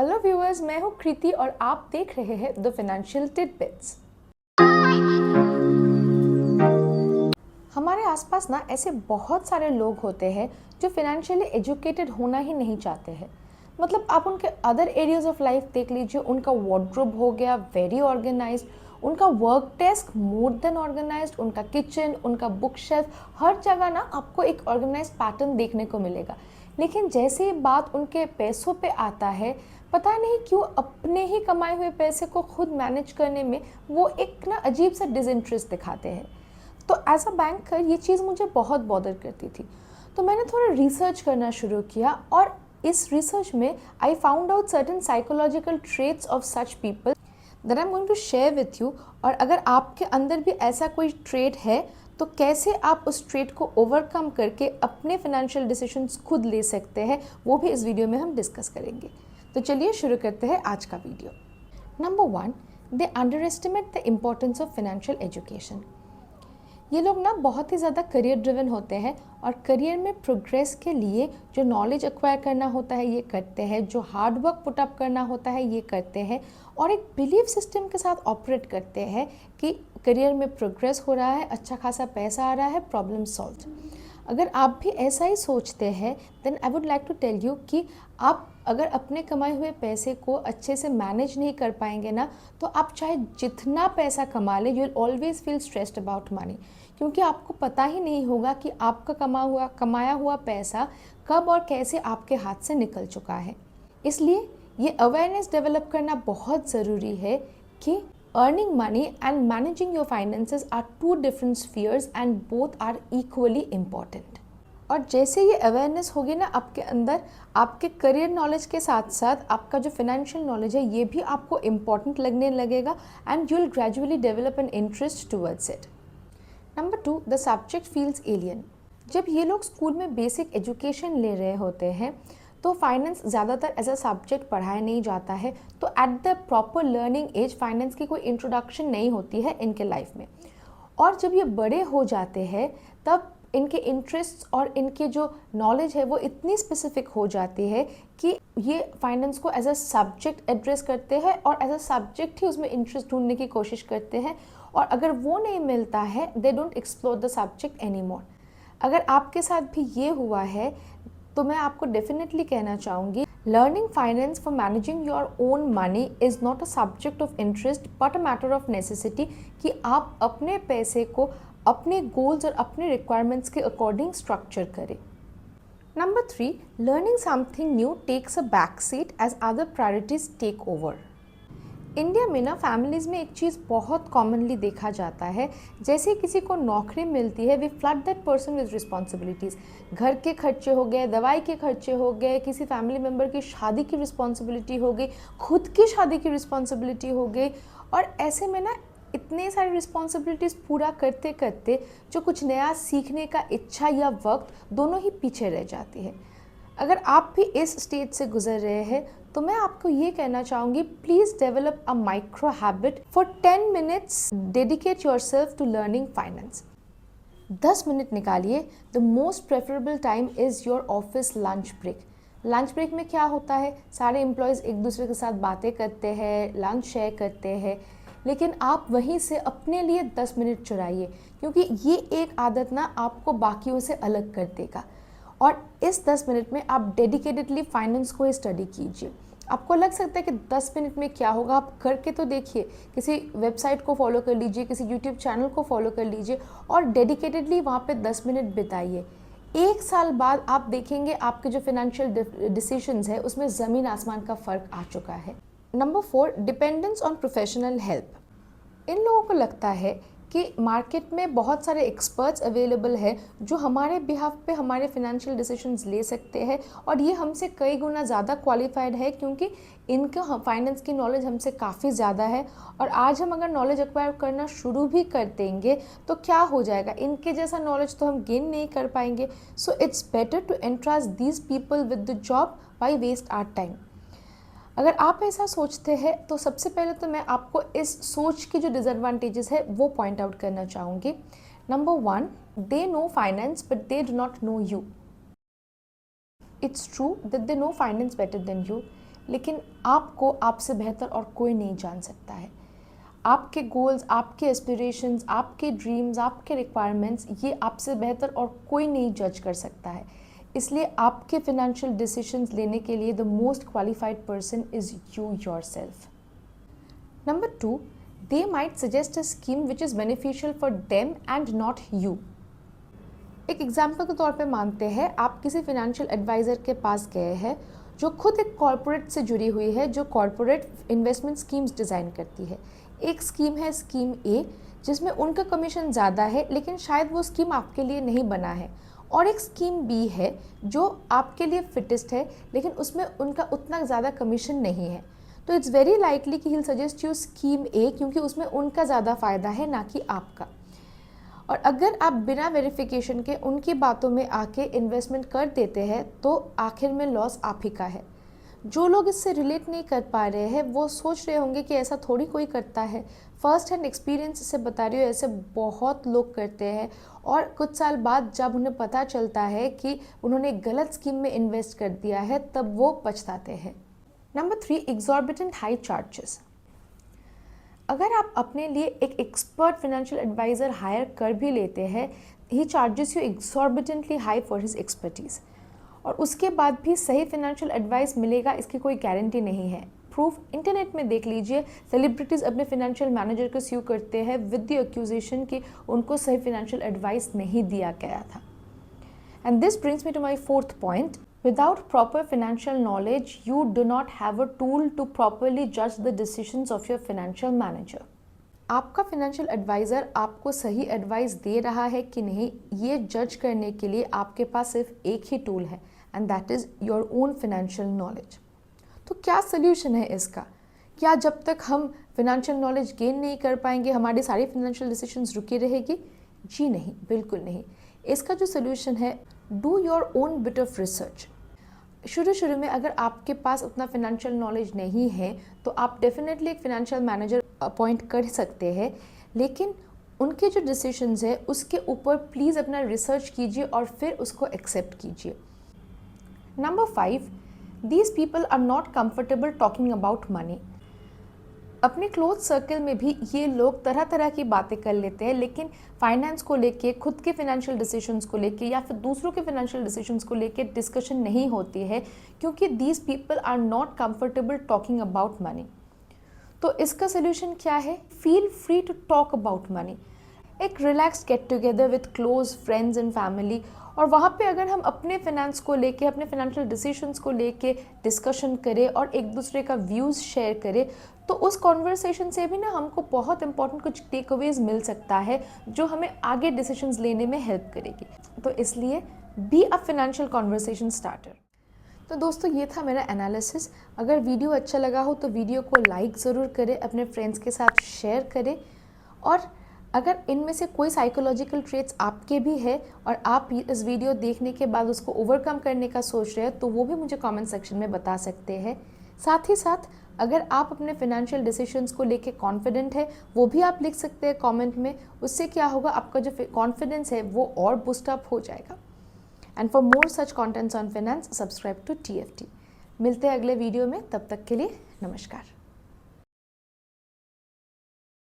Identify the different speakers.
Speaker 1: Hello viewers, मैं हूं कृति और आप देख रहे हैं द फाइनेंशियल टिडबिट्स। हमारे आसपास ना ऐसे बहुत सारे लोग होते हैं जो फाइनेंशियली एजुकेटेड होना ही नहीं चाहते हैं। मतलब आप उनके अदर एरियाज ऑफ लाइफ देख लीजिए, उनका वार्डरोब हो गया वेरी ऑर्गेनाइज्ड, उनका work desk more than organised, उनका किचन, उनका बुक शेल्फ, हर जगह ना आपको एक ऑर्गेनाइज्ड पैटर्न देखने को मिलेगा। लेकिन जैसे ही बात उनके पैसों पे आता है, पता नहीं क्यों अपने ही कमाए हुए पैसे को खुद मैनेज करने में वो एक ना अजीब सा डिसइंटरेस्ट दिखाते हैं। तो एज अ बैंकर ये चीज़ मुझे बहुत बॉदर करती थी। तो मैंने थोड़ा रिसर्च करना शुरू किया और इस रिसर्च में I found out certain psychological traits of such people that I am going to share with you. और अगर आपके अंदर भी ऐसा कोई ट्रेट है तो कैसे आप उस ट्रेट को ओवरकम करके अपने फाइनेंशियल डिसीजंस खुद ले सकते हैं, वो भी इस वीडियो में हम डिस्कस करेंगे। तो चलिए शुरू करते हैं आज का video. Number 1, they under estimate the importance of financial education. ये लोग ना बहुत ही ज़्यादा करियर ड्रिवन होते हैं और करियर में प्रोग्रेस के लिए जो नॉलेज एक्वायर करना होता है ये करते हैं, जो हार्ड वर्क पुटअप करना होता है ये करते हैं और एक बिलीफ सिस्टम के साथ ऑपरेट करते हैं कि करियर में प्रोग्रेस हो रहा है, अच्छा खासा पैसा आ रहा है, प्रॉब्लम सॉल्व। अगर आप भी ऐसा ही सोचते हैं then I would like to tell you कि आप अगर अपने कमाए हुए पैसे को अच्छे से मैनेज नहीं कर पाएंगे ना, तो आप चाहे जितना पैसा कमा लें you will always feel stressed about money, क्योंकि आपको पता ही नहीं होगा कि आपका कमाया हुआ पैसा कब और कैसे आपके हाथ से निकल चुका है। इसलिए ये अवेयरनेस डेवलप करना बहुत ज़रूरी है कि earning money and managing your finances are two different spheres and both are equally important. और जैसे ये अवेयरनेस होगी ना आपके अंदर, आपके करियर नॉलेज के साथ साथ आपका जो फाइनेंशियल नॉलेज है ये भी आपको इम्पॉर्टेंट लगने लगेगा and you will gradually develop an interest towards it. Number 2, the subject feels alien. जब ये लोग स्कूल में बेसिक एजुकेशन ले रहे होते हैं तो फाइनेंस ज़्यादातर एज अ सब्जेक्ट पढ़ाया नहीं जाता है, तो at the proper learning age finance की कोई इंट्रोडक्शन नहीं होती है इनके लाइफ में। और जब ये बड़े हो जाते हैं तब इनके इंटरेस्ट और इनके जो नॉलेज है वो इतनी स्पेसिफिक हो जाती है कि ये फाइनेंस को एज अ सब्जेक्ट एड्रेस करते हैं और एज अ सब्जेक्ट ही उसमें इंटरेस्ट ढूंढने की कोशिश करते हैं, और अगर वो नहीं मिलता है they don't explore the subject any more. अगर आपके साथ भी ये हुआ है तो मैं आपको डेफिनेटली कहना चाहूँगी, learning finance for managing your own money is not a subject of interest but a matter of necessity, कि आप अपने पैसे को अपने गोल्स और अपने रिक्वायरमेंट्स के अकॉर्डिंग स्ट्रक्चर करें। नंबर 3, learning something new takes a back seat as other priorities take over. India में ना फैमिलीज़ में एक चीज़ बहुत कॉमनली देखा जाता है, जैसे किसी को नौकरी मिलती है we flood that person with responsibilities. घर के खर्चे हो गए, दवाई के खर्चे हो गए, किसी फैमिली मेम्बर की शादी की रिस्पॉन्सिबिलिटी हो गई, खुद की शादी की रिस्पॉन्सिबिलिटी हो गई, और ऐसे में ना इतने सारी रिस्पॉन्सिबिलिटीज़ पूरा करते करते जो कुछ नया सीखने का इच्छा या वक्त दोनों ही पीछे रह जाती है। अगर आप भी इस स्टेज से गुजर रहे हैं तो मैं आपको ये कहना चाहूँगी, please develop a micro habit for 10 minutes, dedicate yourself to learning finance. 10 minute निकालिए। The most preferable time is your office lunch break. Lunch break में क्या होता है, सारे एम्प्लॉयज़ एक दूसरे के साथ बातें करते हैं, लंच शेयर करते हैं, लेकिन आप वहीं से अपने लिए 10 मिनट चुराइए, क्योंकि ये एक आदत ना आपको बाकियों से अलग कर देगा। और इस 10 मिनट में आप डेडिकेटेडली फाइनेंस को ही स्टडी कीजिए। आपको लग सकता है कि 10 मिनट में क्या होगा, आप करके तो देखिए। किसी वेबसाइट को फॉलो कर लीजिए, किसी यूट्यूब चैनल को फॉलो कर लीजिए और डेडिकेटेडली वहाँ पे 10 मिनट बिताइए। 1 साल बाद आप देखेंगे आपके जो फाइनेंशियल डिसीजंस है उसमें ज़मीन आसमान का फ़र्क आ चुका है। Number 4, dependence on professional help. इन लोगों को लगता है कि मार्केट में बहुत सारे एक्सपर्ट्स अवेलेबल है जो हमारे बिहाफ पे हमारे फाइनेंशियल डिसीजंस ले सकते हैं, और ये हमसे कई गुना ज़्यादा क्वालिफाइड है क्योंकि इनका फाइनेंस की नॉलेज हमसे काफ़ी ज़्यादा है। और आज हम अगर नॉलेज एक्वायर करना शुरू भी कर देंगे तो क्या हो जाएगा, इनके जैसा नॉलेज तो हम गेन नहीं कर पाएंगे। So it's better to entrust these people with the job, why waste our time. अगर आप ऐसा सोचते हैं तो सबसे पहले तो मैं आपको इस सोच की जो डिसएडवांटेजेस है वो पॉइंट आउट करना चाहूँगी। Number 1, they know finance but they do not know you. It's true that they know finance better than you. लेकिन आपको आपसे बेहतर और कोई नहीं जान सकता है। आपके गोल्स, आपके एस्पिरेशंस, आपके ड्रीम्स, आपके रिक्वायरमेंट्स, ये आपसे बेहतर और कोई नहीं जज कर सकता है। इसलिए आपके फिनेंशियल डिसीजंस लेने के लिए the most qualified person is you yourself. Number 2, they might suggest a scheme which is beneficial for them and not you। एक एग्जाम्पल के तौर पे मानते हैं आप किसी फिनेंशियल एडवाइज़र के पास गए हैं जो खुद एक कॉरपोरेट से जुड़ी हुई है, जो कॉरपोरेट इन्वेस्टमेंट स्कीम्स डिज़ाइन करती है। एक स्कीम है स्कीम ए, जिसमें उनका कमीशन ज़्यादा है लेकिन शायद वो स्कीम आपके लिए नहीं बना है, और एक स्कीम बी है जो आपके लिए फिटेस्ट है लेकिन उसमें उनका उतना ज़्यादा कमीशन नहीं है। तो इट्स वेरी लाइकली कि ही सजेस्ट यू स्कीम ए, क्योंकि उसमें उनका ज़्यादा फ़ायदा है ना कि आपका। और अगर आप बिना वेरिफिकेशन के उनकी बातों में आके इन्वेस्टमेंट कर देते हैं तो आखिर में लॉस आप ही का है। जो लोग इससे रिलेट नहीं कर पा रहे हैं वो सोच रहे होंगे कि ऐसा थोड़ी कोई करता है। फर्स्ट हैंड एक्सपीरियंस से बता रही हूँ, ऐसे बहुत लोग करते हैं और कुछ साल बाद जब उन्हें पता चलता है कि उन्होंने गलत स्कीम में इन्वेस्ट कर दिया है तब वो पछताते हैं। Number 3, exorbitant high charges. अगर आप अपने लिए एक एक्सपर्ट फाइनेंशियल एडवाइज़र हायर कर भी लेते हैं, he charges you exorbitantly high for his expertise, और उसके बाद भी सही फाइनेंशियल एडवाइस मिलेगा इसकी कोई गारंटी नहीं है। प्रूफ इंटरनेट में देख लीजिए, सेलिब्रिटीज़ अपने फाइनेंशियल मैनेजर को स्यू करते हैं विद द एक्यूजेशन कि उनको सही फाइनेंशियल एडवाइस नहीं दिया गया था। And this brings me to my 4th point. Without proper financial knowledge, you do not have a tool to properly judge the decisions of your financial manager। आपका financial adviser आपको सही advice दे रहा है कि नहीं, ये जज करने के लिए आपके पास सिर्फ एक ही टूल है, and that is your own financial knowledge. तो क्या सोल्यूशन है इसका? क्या जब तक हम फाइनेंशियल नॉलेज गेन नहीं कर पाएंगे हमारी सारी फाइनेंशियल डिसीजंस रुकी रहेगी? जी नहीं, बिल्कुल नहीं। इसका जो सोल्यूशन है, do your own bit of research. शुरू में अगर आपके पास उतना फाइनेंशियल नॉलेज नहीं है तो आप डेफिनेटली एक फाइनेंशियल मैनेजर अपॉइंट कर सकते हैं, लेकिन उनके जो डिसीजंस है उसके ऊपर प्लीज़ अपना रिसर्च कीजिए और फिर उसको एक्सेप्ट कीजिए। Number 5, these people are not comfortable talking about money. अपने क्लोज सर्कल में भी ये लोग तरह तरह की बातें कर लेते हैं, लेकिन फाइनेंस को लेके, खुद के फाइनेंशियल डिसीजंस को लेके या फिर दूसरों के फाइनेंशियल डिसीजंस को लेके डिस्कशन नहीं होती है, क्योंकि these people are not comfortable talking about money. तो इसका सोल्यूशन क्या है? Feel free to talk about money. एक relax get together with close friends and family, और वहाँ पे अगर हम अपने फाइनेंस को लेके, अपने फाइनेंशियल डिसीजंस को लेके डिस्कशन करें और एक दूसरे का व्यूज़ शेयर करें, तो उस कॉन्वर्सेशन से भी ना हमको बहुत इंपॉर्टेंट कुछ टेक अवेज मिल सकता है जो हमें आगे डिसीजंस लेने में हेल्प करेगी। तो इसलिए be a financial conversation starter. तो दोस्तों, ये था मेरा एनालिसिस। अगर वीडियो अच्छा लगा हो तो वीडियो को लाइक ज़रूर करें, अपने फ्रेंड्स के साथ शेयर करें, और अगर इनमें से कोई साइकोलॉजिकल ट्रेट्स आपके भी है और आप इस वीडियो देखने के बाद उसको ओवरकम करने का सोच रहे हैं तो वो भी मुझे कमेंट सेक्शन में बता सकते हैं। साथ ही साथ अगर आप अपने फाइनेंशियल डिसीजंस को लेके कॉन्फिडेंट है वो भी आप लिख सकते हैं कमेंट में। उससे क्या होगा, आपका जो कॉन्फिडेंस है वो और बूस्ट अप हो जाएगा। And for more such contents on finance, subscribe to TFT। मिलते हैं अगले वीडियो में, तब तक के लिए नमस्कार।